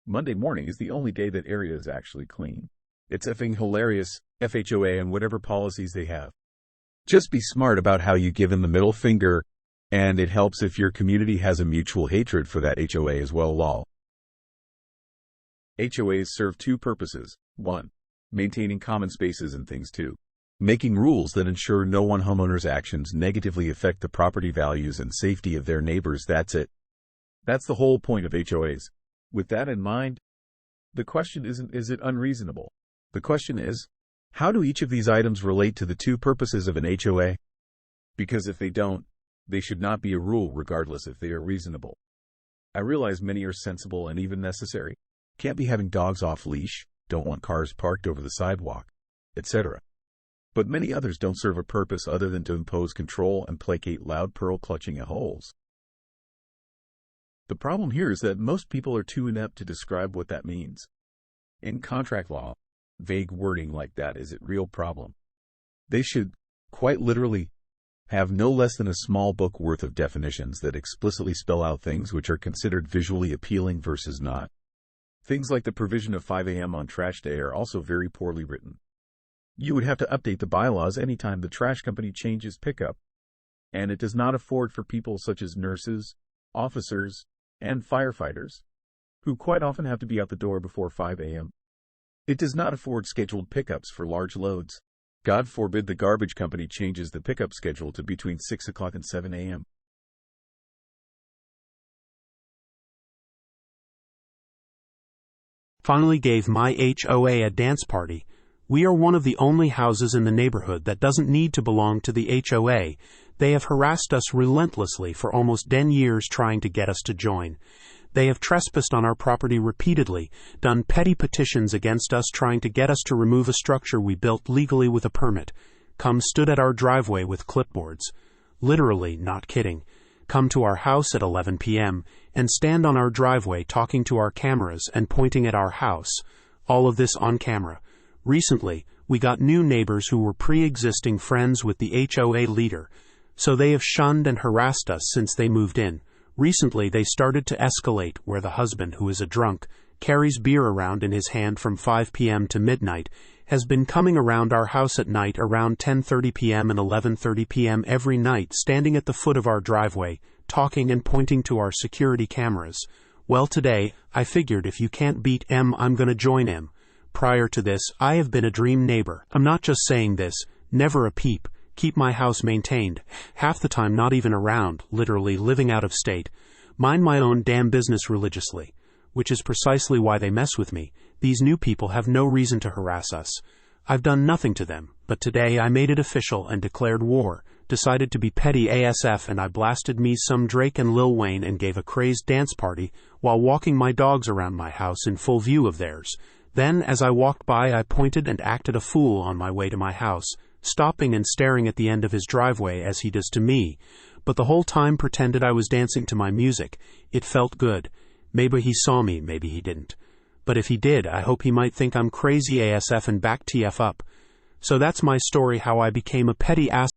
Monday morning is the only day that area is actually clean. It's effing hilarious, FHOA and whatever policies they have. Just be smart about how you give them the middle finger, and it helps if your community has a mutual hatred for that HOA as well, lol. HOAs serve two purposes. 1. Maintaining common spaces and things. 2. Making rules that ensure no one homeowner's actions negatively affect the property values and safety of their neighbors. That's it. That's the whole point of HOAs. With that in mind, the question isn't, is it unreasonable? The question is, how do each of these items relate to the two purposes of an HOA? Because if they don't, they should not be a rule regardless if they are reasonable. I realize many are sensible and even necessary. Can't be having dogs off leash, don't want cars parked over the sidewalk, etc. But many others don't serve a purpose other than to impose control and placate loud pearl-clutching holes. The problem here is that most people are too inept to describe what that means. In contract law, vague wording like that is a real problem. They should, quite literally, have no less than a small book worth of definitions that explicitly spell out things which are considered visually appealing versus not. Things like the provision of 5 a.m. on trash day are also very poorly written. You would have to update the bylaws anytime the trash company changes pickup, and it does not afford for people such as nurses, officers, and firefighters, who quite often have to be out the door before 5 a.m. It does not afford scheduled pickups for large loads. God forbid the garbage company changes the pickup schedule to between 6 o'clock and 7 a.m. Finally gave my HOA a dance party. We are one of the only houses in the neighborhood that doesn't need to belong to the HOA. They have harassed us relentlessly for almost 10 years trying to get us to join. They have trespassed on our property repeatedly, done petty petitions against us trying to get us to remove a structure we built legally with a permit, come stood at our driveway with clipboards. Literally, not kidding. Come to our house at 11 p.m. and stand on our driveway talking to our cameras and pointing at our house. All of this on camera. Recently, we got new neighbors who were pre-existing friends with the HOA leader, so they have shunned and harassed us since they moved in. Recently, they started to escalate where the husband, who is a drunk, carries beer around in his hand from 5 p.m. to midnight, has been coming around our house at night around 10:30 p.m. and 11:30 p.m. every night, standing at the foot of our driveway, talking and pointing to our security cameras. Well, today, I figured if you can't beat M, I'm gonna join him. Prior to this, I have been a dream neighbor. I'm not just saying this, never a peep, keep my house maintained, half the time not even around, literally living out of state, mind my own damn business religiously, which is precisely why they mess with me. These new people have no reason to harass us. I've done nothing to them, but today I made it official and declared war, decided to be petty ASF, and I blasted me some Drake and Lil Wayne and gave a crazed dance party while walking my dogs around my house in full view of theirs. Then, as I walked by, I pointed and acted a fool on my way to my house, stopping and staring at the end of his driveway as he does to me, but the whole time pretended I was dancing to my music. It felt good. Maybe he saw me, maybe he didn't. But if he did, I hope he might think I'm crazy ASF and back TF up. So that's my story, how I became a petty ass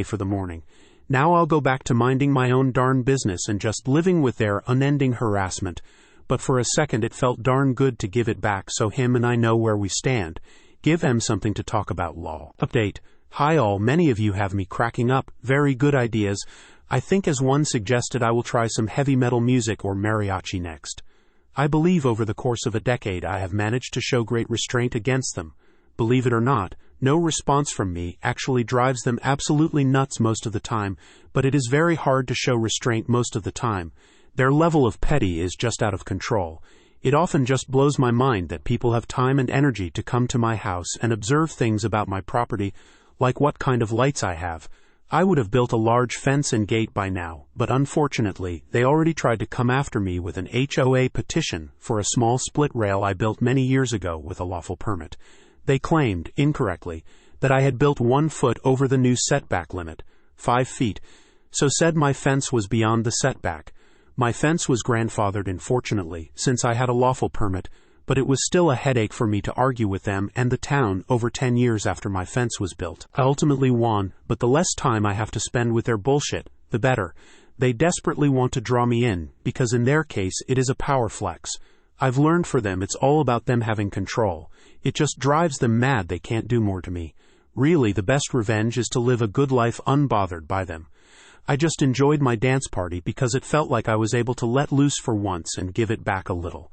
for the morning. Now I'll go back to minding my own darn business and just living with their unending harassment. But for a second it felt darn good to give it back so him and I know where we stand. Give him something to talk about. Lol. Update. Hi all, many of you have me cracking up. Very good ideas. I think as one suggested I will try some heavy metal music or mariachi next. I believe over the course of a decade I have managed to show great restraint against them. Believe it or not, no response from me actually drives them absolutely nuts most of the time, but it is very hard to show restraint most of the time. Their level of petty is just out of control. It often just blows my mind that people have time and energy to come to my house and observe things about my property, like what kind of lights I have. I would have built a large fence and gate by now, but unfortunately, they already tried to come after me with an HOA petition for a small split rail I built many years ago with a lawful permit. They claimed, incorrectly, that I had built 1 foot over the new setback limit, 5 feet, so said my fence was beyond the setback. My fence was grandfathered in, fortunately, since I had a lawful permit, but it was still a headache for me to argue with them and the town over 10 years after my fence was built. I ultimately won, but the less time I have to spend with their bullshit, the better. They desperately want to draw me in, because in their case it is a power flex. I've learned for them it's all about them having control. It just drives them mad they can't do more to me. Really, the best revenge is to live a good life unbothered by them. I just enjoyed my dance party because it felt like I was able to let loose for once and give it back a little.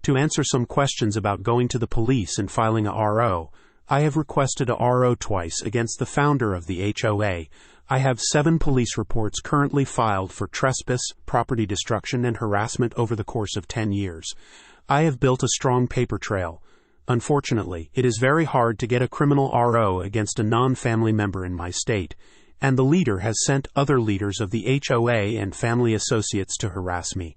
To answer some questions about going to the police and filing a RO, I have requested a RO twice against the founder of the HOA. I have 7 police reports currently filed for trespass, property destruction, and harassment over the course of 10 years. I have built a strong paper trail. Unfortunately, it is very hard to get a criminal RO against a non-family member in my state, and the leader has sent other leaders of the HOA and family associates to harass me.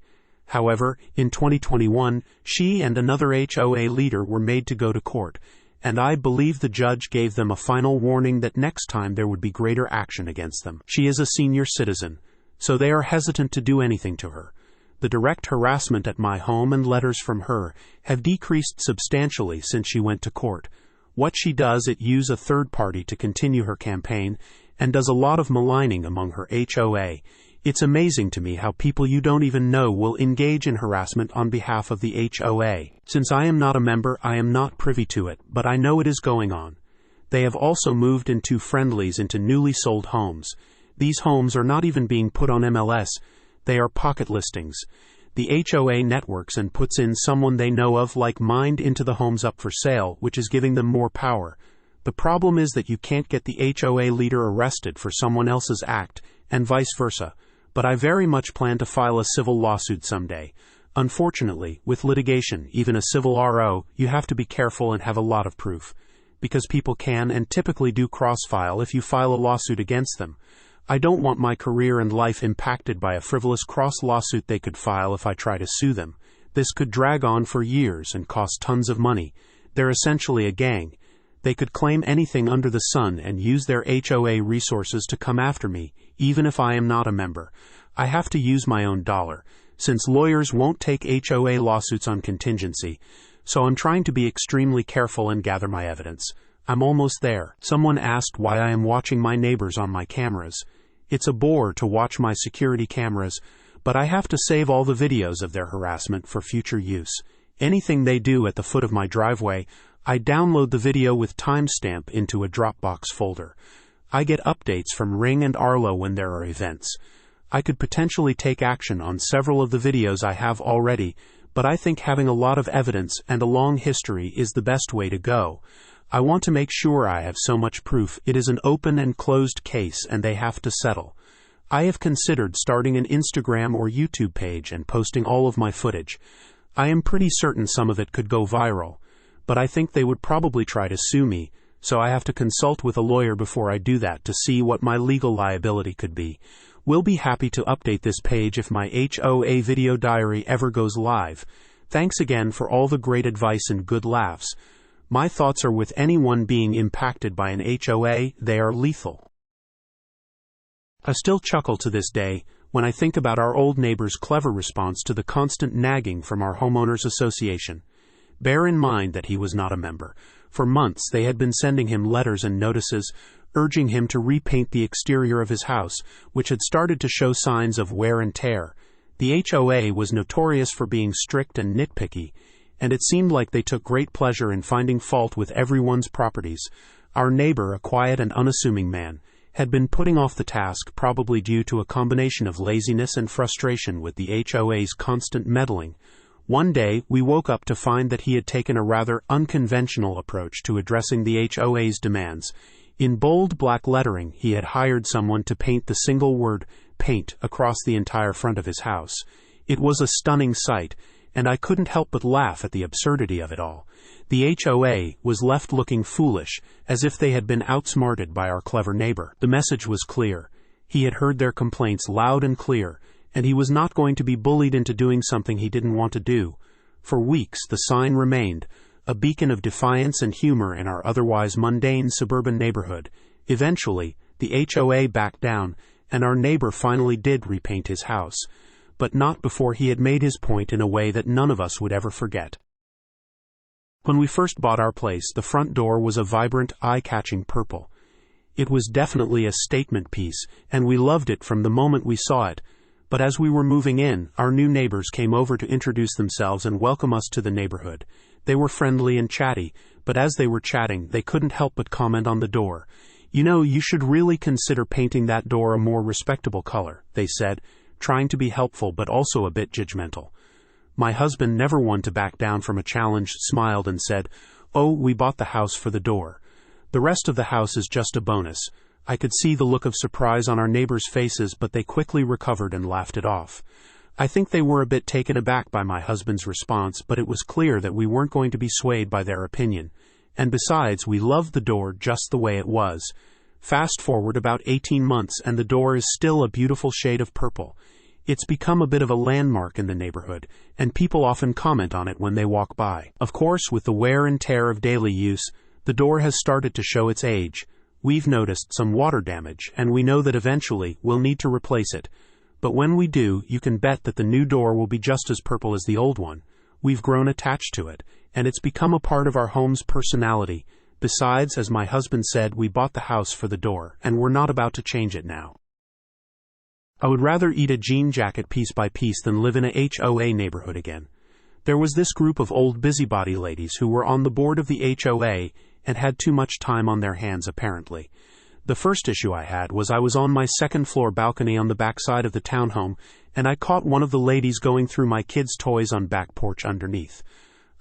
However, in 2021, she and another HOA leader were made to go to court, and I believe the judge gave them a final warning that next time there would be greater action against them. She is a senior citizen, so they are hesitant to do anything to her. The direct harassment at my home and letters from her have decreased substantially since she went to court. What she does is use a third party to continue her campaign and does a lot of maligning among her HOA. It's amazing to me how people you don't even know will engage in harassment on behalf of the HOA. Since I am not a member, I am not privy to it, but I know it is going on. They have also moved into friendlies into newly sold homes. These homes are not even being put on MLS. They are pocket listings. The HOA networks and puts in someone they know of like Mind into the homes up for sale, which is giving them more power. The problem is that you can't get the HOA leader arrested for someone else's act, and vice versa. But I very much plan to file a civil lawsuit someday. Unfortunately, with litigation, even a civil RO, you have to be careful and have a lot of proof. Because people can and typically do cross-file if you file a lawsuit against them. I don't want my career and life impacted by a frivolous cross-lawsuit they could file if I try to sue them. This could drag on for years and cost tons of money. They're essentially a gang. They could claim anything under the sun and use their HOA resources to come after me, even if I am not a member. I have to use my own dollar, since lawyers won't take HOA lawsuits on contingency, so I'm trying to be extremely careful and gather my evidence. I'm almost there. Someone asked why I am watching my neighbors on my cameras. It's a bore to watch my security cameras, but I have to save all the videos of their harassment for future use. Anything they do at the foot of my driveway, I download the video with timestamp into a Dropbox folder. I get updates from Ring and Arlo when there are events. I could potentially take action on several of the videos I have already, but I think having a lot of evidence and a long history is the best way to go. I want to make sure I have so much proof it is an open and closed case and they have to settle. I have considered starting an Instagram or YouTube page and posting all of my footage. I am pretty certain some of it could go viral. but I think they would probably try to sue me, so I have to consult with a lawyer before I do that to see what my legal liability could be. We'll be happy to update this page if my HOA video diary ever goes live. Thanks again for all the great advice and good laughs. My thoughts are with anyone being impacted by an HOA, they are lethal. I still chuckle to this day when I think about our old neighbor's clever response to the constant nagging from our homeowners association. Bear in mind that he was not a member. For months they had been sending him letters and notices, urging him to repaint the exterior of his house, which had started to show signs of wear and tear. The HOA was notorious for being strict and nitpicky, and it seemed like they took great pleasure in finding fault with everyone's properties. Our neighbor, a quiet and unassuming man, had been putting off the task, probably due to a combination of laziness and frustration with the HOA's constant meddling. One day, we woke up to find that he had taken a rather unconventional approach to addressing the HOA's demands. In bold black lettering, he had hired someone to paint the single word, paint, across the entire front of his house. It was a stunning sight, and I couldn't help but laugh at the absurdity of it all. The HOA was left looking foolish, as if they had been outsmarted by our clever neighbor. The message was clear. He had heard their complaints loud and clear, and he was not going to be bullied into doing something he didn't want to do. For weeks, the sign remained, a beacon of defiance and humor in our otherwise mundane suburban neighborhood. Eventually, the HOA backed down, and our neighbor finally did repaint his house, but not before he had made his point in a way that none of us would ever forget. When we first bought our place, the front door was a vibrant, eye-catching purple. It was definitely a statement piece, and we loved it from the moment we saw it. But as we were moving in, our new neighbors came over to introduce themselves and welcome us to the neighborhood. They were friendly and chatty, but as they were chatting, they couldn't help but comment on the door. "You know, you should really consider painting that door a more respectable color," they said, trying to be helpful but also a bit judgmental. My husband, never one to back down from a challenge, smiled and said, "Oh, we bought the house for the door. The rest of the house is just a bonus." I could see the look of surprise on our neighbors' faces, but they quickly recovered and laughed it off. I think they were a bit taken aback by my husband's response, but it was clear that we weren't going to be swayed by their opinion. And besides, we loved the door just the way it was. Fast forward about 18 months and the door is still a beautiful shade of purple. It's become a bit of a landmark in the neighborhood, and people often comment on it when they walk by. Of course, with the wear and tear of daily use, the door has started to show its age. We've noticed some water damage, and we know that eventually we'll need to replace it. But when we do, you can bet that the new door will be just as purple as the old one. We've grown attached to it, and it's become a part of our home's personality. Besides, as my husband said, we bought the house for the door, and we're not about to change it now. I would rather eat a jean jacket piece by piece than live in a HOA neighborhood again. There was this group of old busybody ladies who were on the board of the HOA and had too much time on their hands apparently. The first issue I had was I was on my second-floor balcony on the backside of the townhome, and I caught one of the ladies going through my kids' toys on back porch underneath.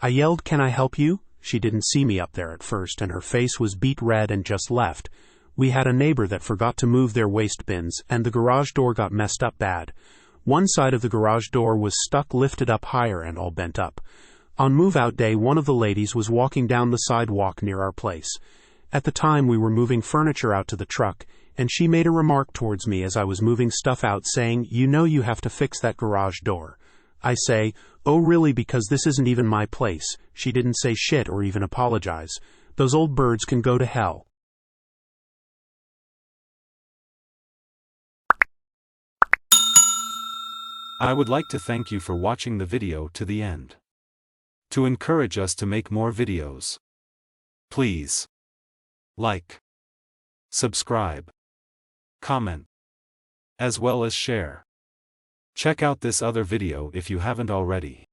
I yelled, "Can I help you?" She didn't see me up there at first, and her face was beet red and just left. We had a neighbor that forgot to move their waste bins, and the garage door got messed up bad. One side of the garage door was stuck lifted up higher and all bent up. On move-out day, one of the ladies was walking down the sidewalk near our place. At the time, we were moving furniture out to the truck, and she made a remark towards me as I was moving stuff out saying, "You know you have to fix that garage door." I say, "Oh really, because this isn't even my place." She didn't say shit or even apologize. Those old birds can go to hell. I would like to thank you for watching the video to the end. To encourage us to make more videos, please like, subscribe, comment, as well as share. Check out this other video if you haven't already.